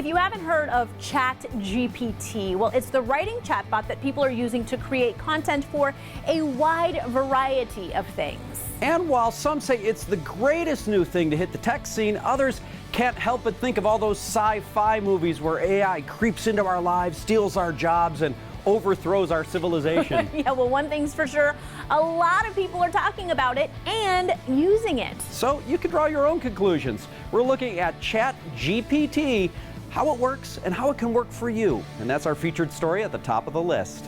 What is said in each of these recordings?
if you haven't heard of ChatGPT, well, it's the writing chatbot that people are using to create content for a wide variety of things. And while some say it's the greatest new thing to hit the tech scene, others can't help but think of all those sci-fi movies where AI creeps into our lives, steals our jobs, and overthrows our civilization. Yeah, well, one thing's for sure, a lot of people are talking about it and using it. So you can draw your own conclusions. We're looking at ChatGPT, how it works and how it can work for you. And that's our featured story at the top of the list.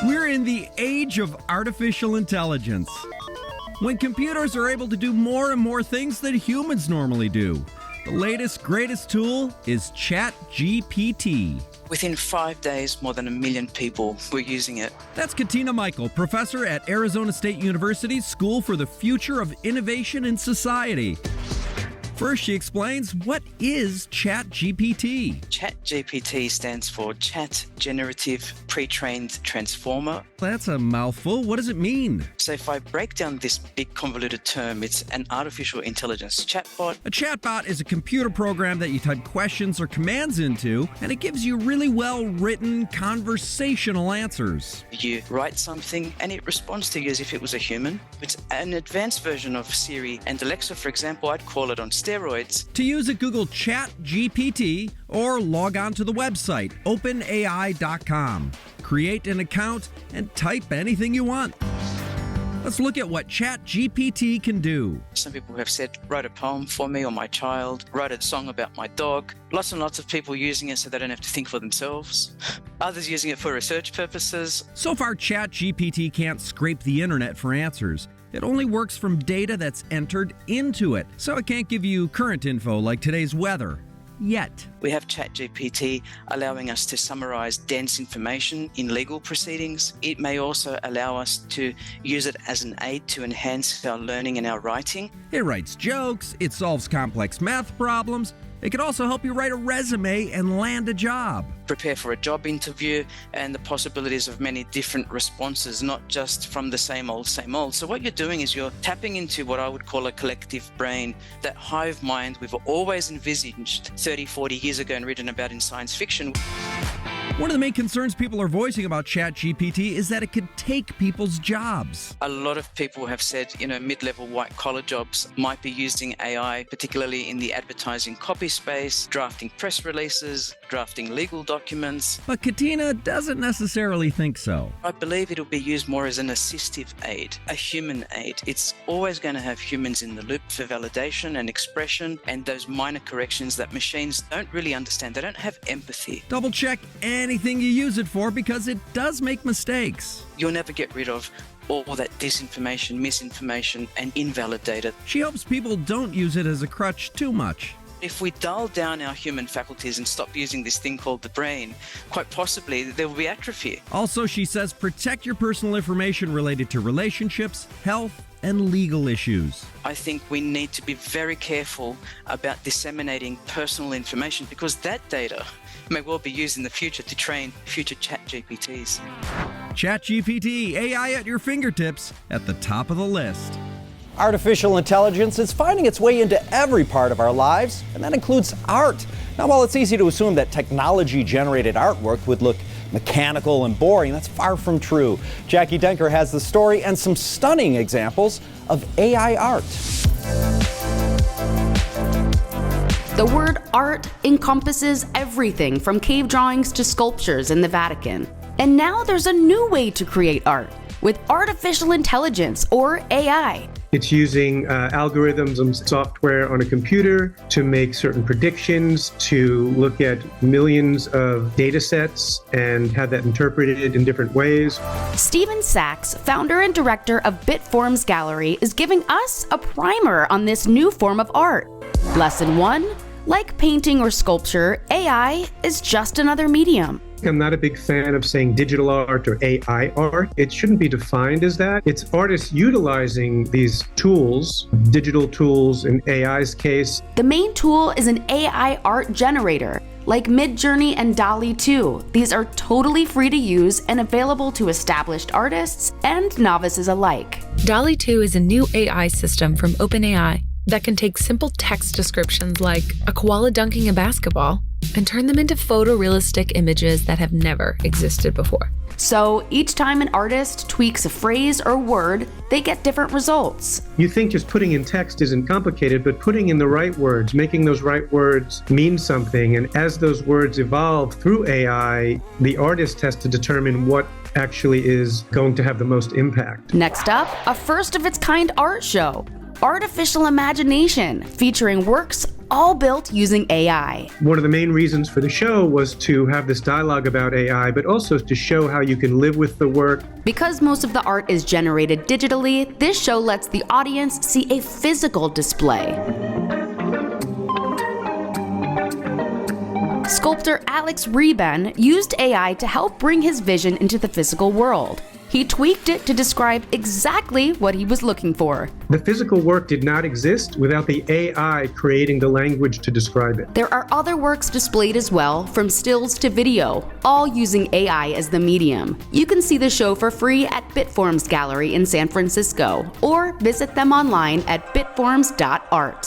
We're in the age of artificial intelligence, when computers are able to do more and more things than humans normally do. The latest, greatest tool is ChatGPT. Within 5 days, more than 1 million people were using it. That's Katina Michael, professor at Arizona State University's School for the Future of Innovation in Society. First, she explains, what is ChatGPT? ChatGPT stands for Chat Generative Pre-trained Transformer. That's a mouthful. What does it mean? So if I break down this big convoluted term, it's an artificial intelligence chatbot. A chatbot is a computer program that you type questions or commands into, and it gives you really well-written conversational answers. You write something and it responds to you as if it was a human. It's an advanced version of Siri and Alexa, for example. I'd call it on steroids. To use it, Google ChatGPT or log on to the website openai.com. Create an account and type anything you want. Let's look at what ChatGPT can do. Some people have said, write a poem for me or my child, write a song about my dog. Lots and lots of people using it so they don't have to think for themselves. Others using it for research purposes. So far, ChatGPT can't scrape the internet for answers. It only works from data that's entered into it, so it can't give you current info like today's weather. Yet. We have ChatGPT allowing us to summarize dense information in legal proceedings. It may also allow us to use it as an aid to enhance our learning and our writing. It writes jokes, it solves complex math problems. It could also help you write a resume and land a job. Prepare for a job interview and the possibilities of many different responses, not just from the same old, same old. So what you're doing is you're tapping into what I would call a collective brain, that hive mind we've always envisaged 30, 40 years ago and written about in science fiction. One of the main concerns people are voicing about ChatGPT is that it could take people's jobs. A lot of people have said, mid-level white-collar jobs might be using AI, particularly in the advertising copy space, drafting press releases, drafting legal documents. But Katina doesn't necessarily think so. I believe it'll be used more as an assistive aid, a human aid. It's always going to have humans in the loop for validation and expression and those minor corrections that machines don't really understand. They don't have empathy. Double check anything you use it for because it does make mistakes. You'll never get rid of all that disinformation, misinformation, and invalid data. She hopes people don't use it as a crutch too much. If we dull down our human faculties and stop using this thing called the brain, quite possibly there will be atrophy. Also, she says protect your personal information related to relationships, health, and legal issues. I think we need to be very careful about disseminating personal information because that data may well be used in the future to train future ChatGPTs. ChatGPT, AI at your fingertips, at the top of the list. Artificial intelligence is finding its way into every part of our lives, and that includes art. Now, while it's easy to assume that technology-generated artwork would look mechanical and boring, that's far from true. Jackie Denker has the story and some stunning examples of AI art. The word art encompasses everything from cave drawings to sculptures in the Vatican. And now there's a new way to create art with artificial intelligence, or AI. It's using algorithms and software on a computer to make certain predictions, to look at millions of data sets and have that interpreted in different ways. Stephen Sachs, founder and director of Bitforms Gallery, is giving us a primer on this new form of art. Lesson 1, like painting or sculpture, AI is just another medium. I'm not a big fan of saying digital art or AI art. It shouldn't be defined as that. It's artists utilizing these tools, digital tools in AI's case. The main tool is an AI art generator, like Midjourney and DALL-E 2. These are totally free to use and available to established artists and novices alike. DALL-E 2 is a new AI system from OpenAI. that can take simple text descriptions like a koala dunking a basketball and turn them into photorealistic images that have never existed before. So each time an artist tweaks a phrase or word, they get different results. You think just putting in text isn't complicated, but putting in the right words, making those right words mean something. And as those words evolve through AI, the artist has to determine what actually is going to have the most impact. Next up, a first-of-its-kind art show, Artificial Imagination, featuring works all built using AI. One of the main reasons for the show was to have this dialogue about AI, but also to show how you can live with the work. Because most of the art is generated digitally, this show lets the audience see a physical display. Sculptor Alex Reben used AI to help bring his vision into the physical world. He tweaked it to describe exactly what he was looking for. The physical work did not exist without the AI creating the language to describe it. There are other works displayed as well, from stills to video, all using AI as the medium. You can see the show for free at Bitforms Gallery in San Francisco, or visit them online at bitforms.art.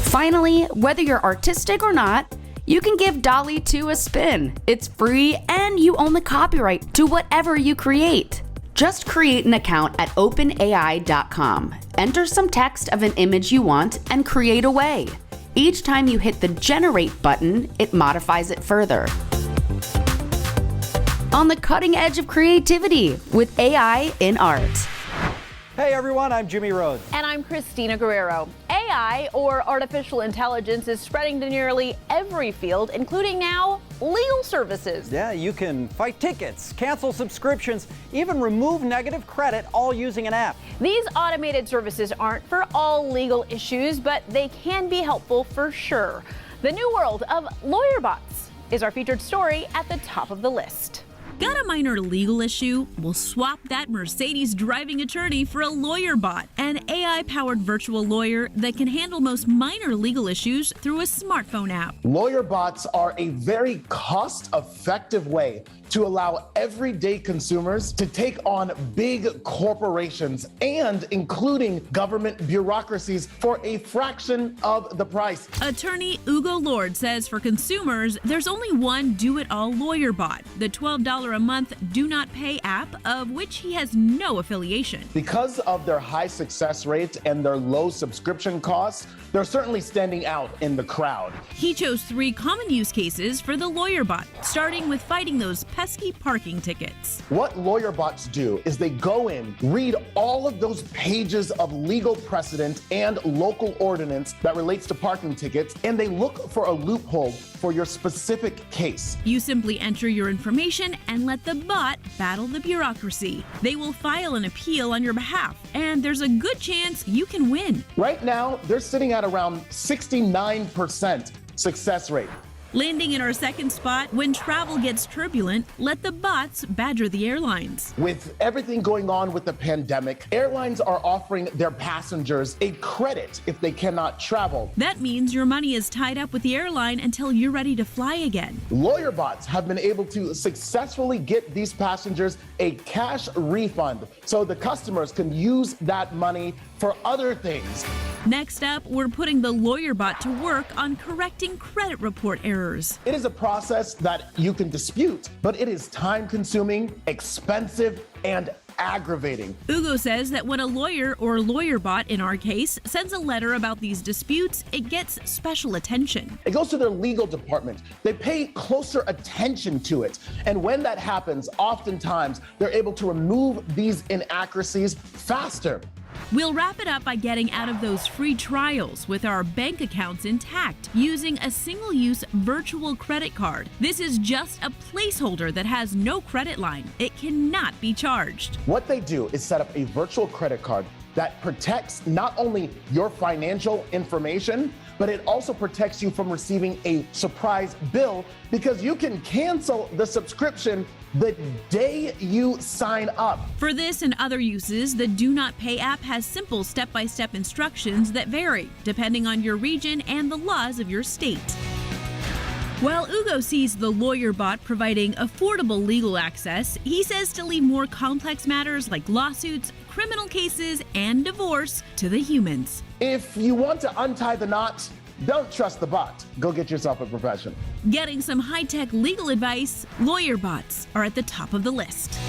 Finally, whether you're artistic or not, you can give DALL-E 2 a spin. It's free and you own the copyright to whatever you create. Just create an account at openai.com. Enter some text of an image you want and create away. Each time you hit the Generate button, it modifies it further. On the cutting edge of creativity with AI in art. Hey everyone, I'm Jimmy Rhodes. And I'm Christina Guerrero. AI, or artificial intelligence, is spreading to nearly every field, including now legal services. Yeah, you can fight tickets, cancel subscriptions, even remove negative credit, all using an app. These automated services aren't for all legal issues, but they can be helpful for sure. The new world of lawyer bots is our featured story at the top of the list. Got a minor legal issue? We'll swap that Mercedes driving attorney for a lawyer bot, an AI-powered virtual lawyer that can handle most minor legal issues through a smartphone app. Lawyer bots are a very cost-effective way to allow everyday consumers to take on big corporations and including government bureaucracies for a fraction of the price. Attorney Ugo Lord says for consumers, there's only one do-it-all lawyer bot, the $12 a month Do Not Pay app, of which he has no affiliation. Because of their high success rates and their low subscription costs, they're certainly standing out in the crowd. He chose 3 common use cases for the lawyer bot, starting with fighting those pesky parking tickets. What lawyer bots do is they go in, read all of those pages of legal precedent and local ordinance that relates to parking tickets, and they look for a loophole for your specific case. You simply enter your information and let the bot battle the bureaucracy. They will file an appeal on your behalf, and there's a good chance you can win. Right now, they're sitting at around 69% success rate. Landing in our second spot, when travel gets turbulent, let the bots badger the airlines. With everything going on with the pandemic, airlines are offering their passengers a credit if they cannot travel. That means your money is tied up with the airline until you're ready to fly again. Lawyer bots have been able to successfully get these passengers a cash refund so the customers can use that money for other things. Next up, we're putting the lawyer bot to work on correcting credit report errors. It is a process that you can dispute, but it is time-consuming, expensive, and aggravating. Ugo says that when a lawyer or lawyer bot, in our case, sends a letter about these disputes, it gets special attention. It goes to their legal department. They pay closer attention to it. And when that happens, oftentimes they're able to remove these inaccuracies faster. We'll wrap it up by getting out of those free trials with our bank accounts intact using a single-use virtual credit card. This is just a placeholder that has no credit line. It cannot be charged. What they do is set up a virtual credit card that protects not only your financial information, but it also protects you from receiving a surprise bill because you can cancel the subscription the day you sign up. For this and other uses, the Do Not Pay app has simple step-by-step instructions that vary depending on your region and the laws of your state. While Ugo sees the lawyer bot providing affordable legal access, he says to leave more complex matters like lawsuits, criminal cases and divorce to the humans. If you want to untie the knot, don't trust the bot. Go get yourself a professional. Getting some high-tech legal advice, lawyer bots are at the top of the list.